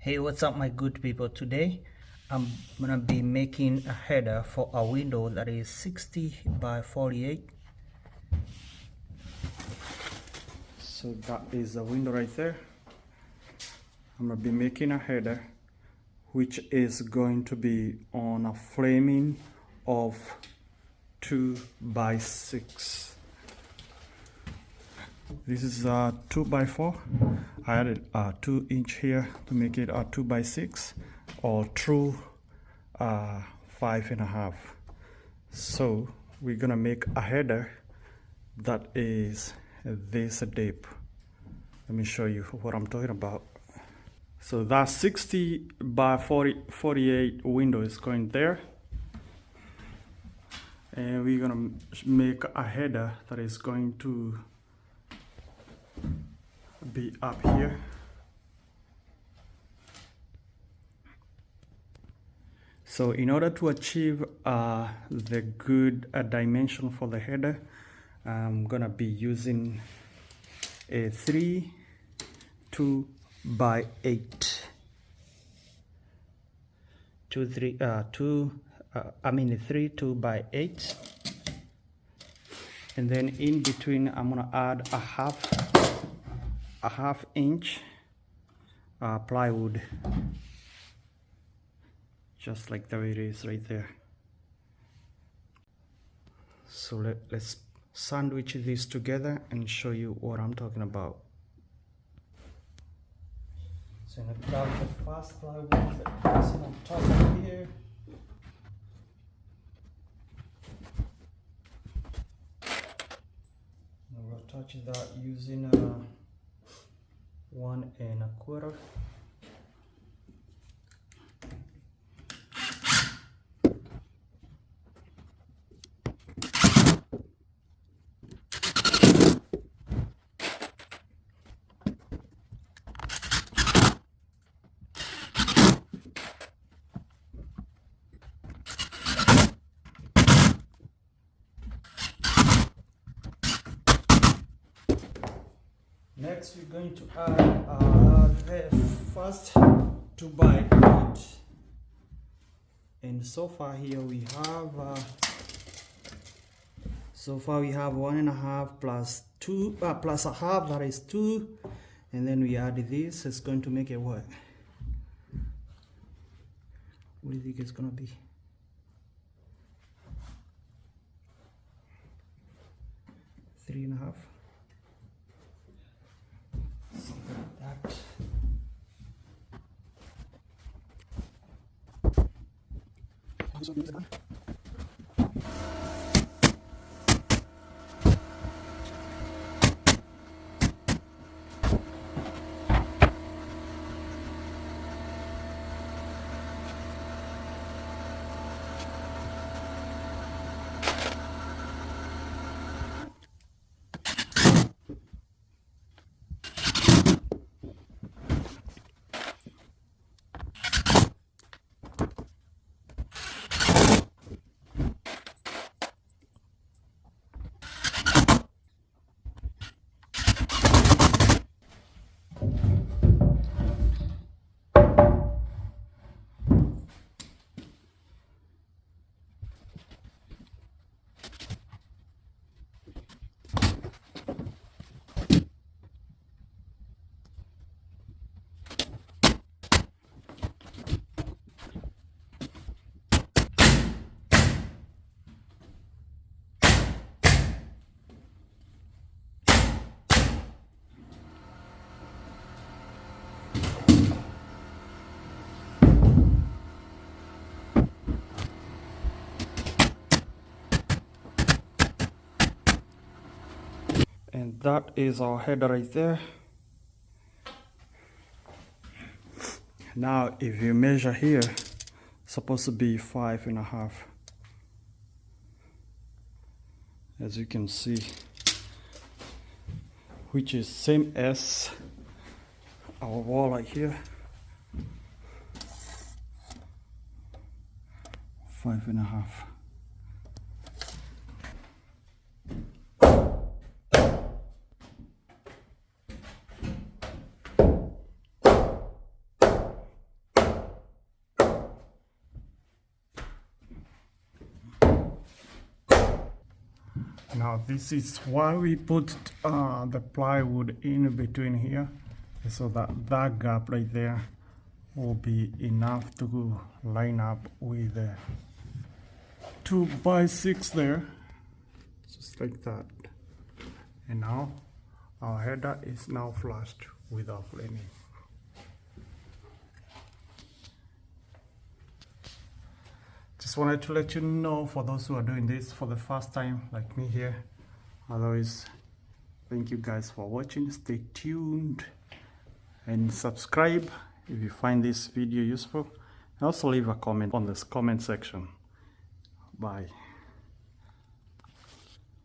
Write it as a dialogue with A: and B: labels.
A: Hey, what's up my good people? Today I'm gonna be making a header for a window that is 60 by 48. So that is the window right there. I'm gonna be making a header which is going to be on a framing of 2 by 6. This is a 2 by 4. I added a 2-inch here to make it a 2 by 6 or true 5.5. So we're gonna make a header that is this deep. Let me show you what I'm talking about. So that 60 by 48 window is going there, and we're gonna make a header that is going to be up here. So in order to achieve the good dimension for the header, I'm gonna be using a 3 2 by 8 3 2 by 8, and then in between I'm gonna add a half inch plywood, just like the way it is right there. So let's sandwich these together and show you what I'm talking about. So I'm gonna grab the first plywood that's on top of here. And we'll touch that using 1 1/4. Next, we're going to add the first 2 by 8, and so far here we have 1.5 plus 2 plus a half, that is 2, and then we add this. It's going to make it what? What do you think it's gonna be? 3.5. That. And that is our header right there. Now if you measure here, it's supposed to be 5.5, as you can see, which is same as our wall right here. 5.5. Now this is why we put the plywood in between here, so that that gap right there will be enough to line up with the 2x6 there, just like that. And now our header is now flushed with our framing. Just wanted to let you know, for those who are doing this for the first time like me here, otherwise, thank you guys for watching. Stay tuned and subscribe if you find this video useful, and also leave a comment on this comment section. Bye.